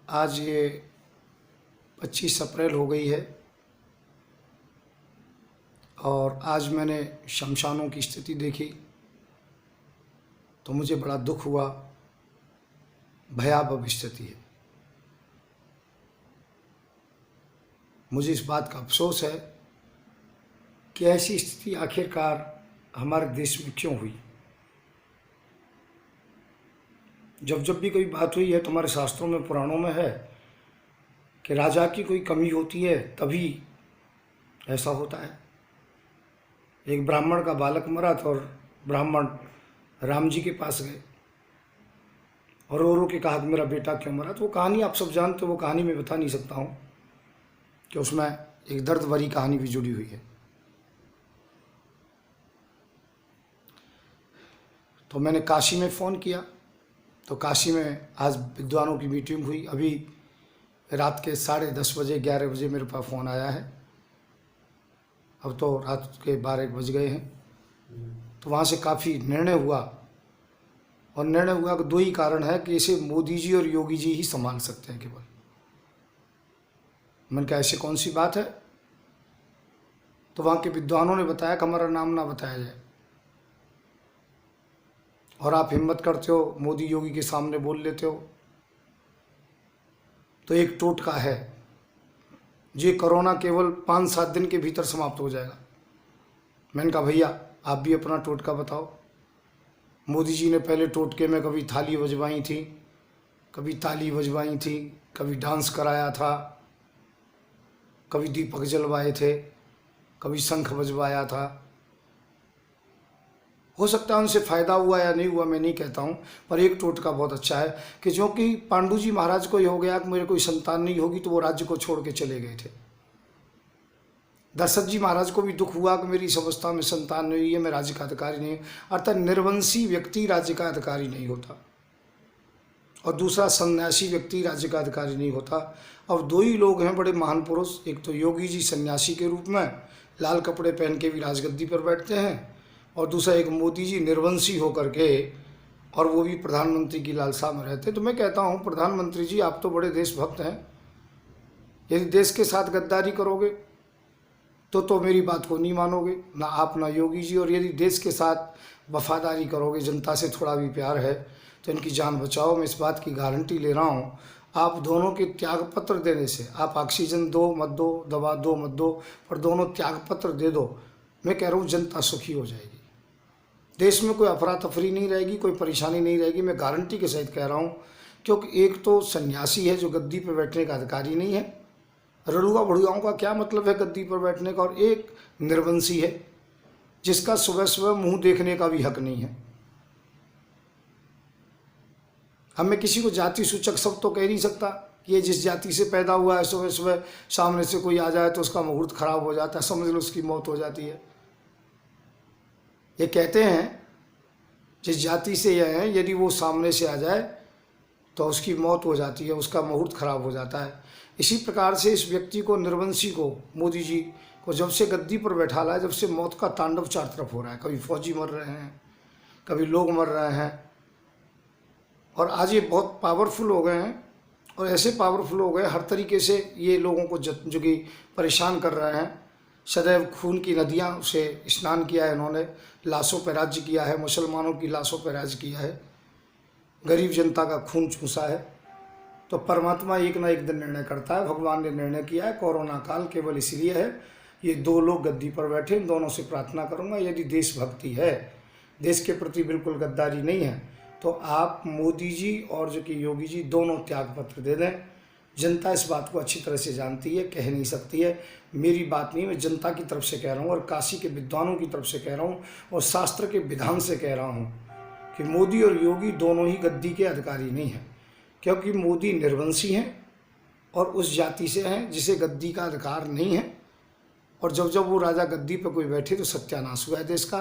आज ये 25 अप्रैल हो गई है और आज मैंने शमशानों की स्थिति देखी तो मुझे बड़ा दुख हुआ। भयावह स्थिति है। मुझे इस बात का अफसोस है कि ऐसी स्थिति आखिरकार हमारे देश में क्यों हुई। जब जब भी कोई बात हुई है तो हमारे शास्त्रों में, पुराणों में है कि राजा की कोई कमी होती है तभी ऐसा होता है। एक ब्राह्मण का बालक मरा था और ब्राह्मण राम जी के पास गए और रो के कहा कि मेरा बेटा क्यों मरा। तो वो कहानी आप सब जानते हो, वो कहानी मैं बता नहीं सकता हूँ कि उसमें एक दर्द भरी कहानी भी जुड़ी हुई है। तो मैंने काशी में फ़ोन किया तो काशी में आज विद्वानों की मीटिंग हुई। अभी रात के 10:30 बजे 11 बजे मेरे पास फ़ोन आया है। अब तो रात के 12 बज गए हैं। तो वहाँ से काफ़ी निर्णय हुआ और निर्णय हुआ कि दो ही कारण है कि इसे मोदी जी और योगी जी ही संभाल सकते हैं केवल। मैंने कहा ऐसे कौन सी बात है। तो वहाँ के विद्वानों ने बताया कि हमारा नाम ना बताया जाए और आप हिम्मत करते हो मोदी योगी के सामने बोल लेते हो तो एक टोटका है, ये कोरोना केवल 5-7 दिन के भीतर समाप्त हो जाएगा। मैंने कहा भैया आप भी अपना टोटका बताओ। मोदी जी ने पहले टोटके में कभी थाली बजवाई थी, कभी ताली बजवाई थी, कभी डांस कराया था, कभी दीपक जलवाए थे, कभी शंख बजवाया था। हो सकता है उनसे फ़ायदा हुआ या नहीं हुआ, मैं नहीं कहता हूँ, पर एक टोटका बहुत अच्छा है कि जो कि पांडु जी महाराज को ये हो गया कि मेरे कोई संतान नहीं होगी तो वो राज्य को छोड़ के चले गए थे। दशरथ जी महाराज को भी दुख हुआ कि मेरी इस अवस्था में संतान नहीं हुई है, मैं राज्य का अधिकारी नहीं हूँ। अर्थात निर्वंशी व्यक्ति राज्य का अधिकारी नहीं होता और दूसरा सन्यासी व्यक्ति राज्य का अधिकारी नहीं होता। अब दो ही लोग हैं बड़े महान पुरुष, एक तो योगी जी सन्यासी के रूप में लाल कपड़े पहन के भी राजगद्दी पर बैठते हैं और दूसरा एक मोदी जी निर्वंशी होकर के, और वो भी प्रधानमंत्री की लालसा में रहते। तो मैं कहता हूँ प्रधानमंत्री जी आप तो बड़े देशभक्त हैं, यदि देश के साथ गद्दारी करोगे तो मेरी बात को नहीं मानोगे, ना आप ना योगी जी। और यदि देश के साथ वफादारी करोगे, जनता से थोड़ा भी प्यार है तो इनकी जान बचाओ। मैं इस बात की गारंटी ले रहा हूँ आप दोनों के त्यागपत्र देने से, आप ऑक्सीजन दो मत दो, दवा दो मत दो, पर दोनों त्यागपत्र दे दो, मैं कह रहा हूँ जनता सुखी हो जाएगी। देश में कोई अफरा तफरी नहीं रहेगी, कोई परेशानी नहीं रहेगी, मैं गारंटी के सहित कह रहा हूँ। क्योंकि एक तो सन्यासी है जो गद्दी पर बैठने का अधिकारी नहीं है, रड़ुआ भड़ुआओं का क्या मतलब है गद्दी पर बैठने का, और एक निर्वंशी है जिसका सुबह सुबह मुंह देखने का भी हक नहीं है। अब मैं किसी को जाति सूचक शब्द तो कह नहीं सकता कि ये जिस जाति से पैदा हुआ है, सुबह सुबह सामने से कोई आ जाए तो उसका मुहूर्त खराब हो जाता है, समझ लो उसकी मौत हो जाती है। ये कहते हैं जिस जाति से यह है यदि वो सामने से आ जाए तो उसकी मौत हो जाती है, उसका मुहूर्त खराब हो जाता है। इसी प्रकार से इस व्यक्ति को, निर्वंशी को, मोदी जी को जब से गद्दी पर बैठा है, जब से मौत का तांडव चारों तरफ हो रहा है। कभी फौजी मर रहे हैं, कभी लोग मर रहे हैं, और आज ये बहुत पावरफुल हो गए हैं और ऐसे पावरफुल हो गए हर तरीके से ये लोगों को जो कि परेशान कर रहे हैं। सदैव खून की नदियाँ से स्नान किया है इन्होंने, लाशों पर राज्य किया है, मुसलमानों की लाशों पर राज्य किया है, गरीब जनता का खून चूसा है। तो परमात्मा एक ना एक दिन निर्णय करता है। भगवान ने निर्णय किया है कोरोना काल केवल इसलिए है, ये दो लोग गद्दी पर बैठे, इन दोनों से प्रार्थना करूंगा यदि देशभक्ति है, देश के प्रति बिल्कुल गद्दारी नहीं है, तो आप मोदी जी और जो कि योगी जी दोनों त्यागपत्र दे दें। जनता इस बात को अच्छी तरह से जानती है, कह नहीं सकती है, मेरी बात नहीं, मैं जनता की तरफ से कह रहा हूँ और काशी के विद्वानों की तरफ से कह रहा हूँ और शास्त्र के विधान से कह रहा हूँ कि मोदी और योगी दोनों ही गद्दी के अधिकारी नहीं हैं। क्योंकि मोदी निर्वंशी हैं और उस जाति से हैं जिसे गद्दी का अधिकार नहीं है, और जब जब वो राजा गद्दी पर कोई बैठे तो सत्यानाश हुआ है देश का।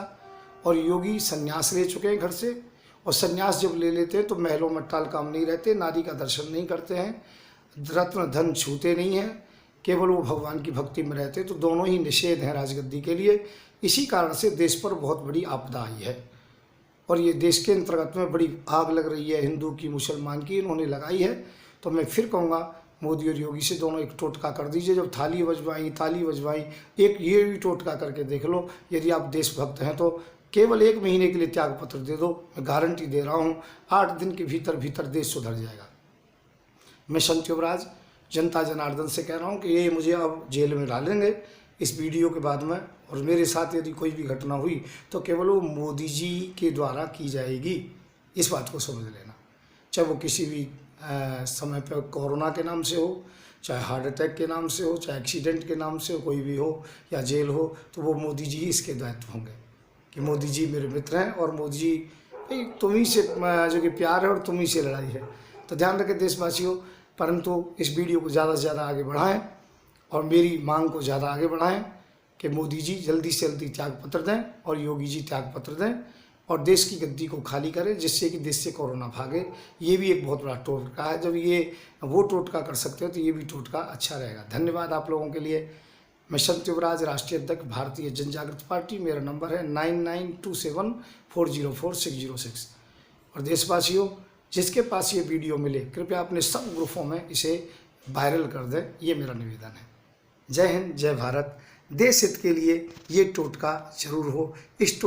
और योगी संन्यास ले चुके हैं घर से, और संन्यास जब ले लेते हैं तो महलों में टाल काम नहीं रहते, नारी का दर्शन नहीं करते हैं, रत्न धन छूते नहीं हैं, केवल वो भगवान की भक्ति में रहते। तो दोनों ही निषेध हैं राजगद्दी के लिए। इसी कारण से देश पर बहुत बड़ी आपदा आई है और ये देश के अंतर्गत में बड़ी आग लग रही है, हिंदू की, मुसलमान की, इन्होंने लगाई है। तो मैं फिर कहूँगा मोदी और योगी से दोनों एक टोटका कर दीजिए। जब थाली बजवाई एक ये भी टोटका करके देख लो। यदि आप देशभक्त हैं तो केवल 1 महीने के लिए त्याग पत्र दे दो, मैं गारंटी दे रहा हूँ 8 दिन के भीतर भीतर देश सुधर जाएगा। मैं संत युवराज जनता जनार्दन से कह रहा हूँ कि ये मुझे अब जेल में डालेंगे इस वीडियो के बाद में, और मेरे साथ यदि कोई भी घटना हुई तो केवल वो मोदी जी के द्वारा की जाएगी, इस बात को समझ लेना। चाहे वो किसी भी समय पर कोरोना के नाम से हो, चाहे हार्ट अटैक के नाम से हो, चाहे एक्सीडेंट के नाम से हो, कोई भी हो या जेल हो, तो वो मोदी जी ही इसके दायित्व होंगे कि मोदी जी मेरे मित्र हैं और मोदी जी भाई तुम्ही से जो कि प्यार है और तुम्ही से लड़ाई है। तो ध्यान रखें देशवासियों, परंतु इस वीडियो को ज़्यादा से ज़्यादा आगे बढ़ाएं और मेरी मांग को ज़्यादा आगे बढ़ाएं कि मोदी जी जल्दी से जल्दी त्यागपत्र दें और योगी जी त्यागपत्र दें और देश की गद्दी को खाली करें, जिससे कि देश से कोरोना भागे। ये भी एक बहुत बड़ा टोटका है। जब ये वो टोटका कर सकते हो तो ये भी टोटका अच्छा रहेगा। धन्यवाद आप लोगों के लिए। मैं संत युवराज, राष्ट्रीय अध्यक्ष, भारतीय जन जागृति पार्टी। मेरा नंबर है 9927404606। और देशवासियों, जिसके पास ये वीडियो मिले कृपया अपने सब ग्रुपों में इसे वायरल कर दें, ये मेरा निवेदन है। जय हिंद, जय भारत। देश हित के लिए ये टोटका जरूर हो। इस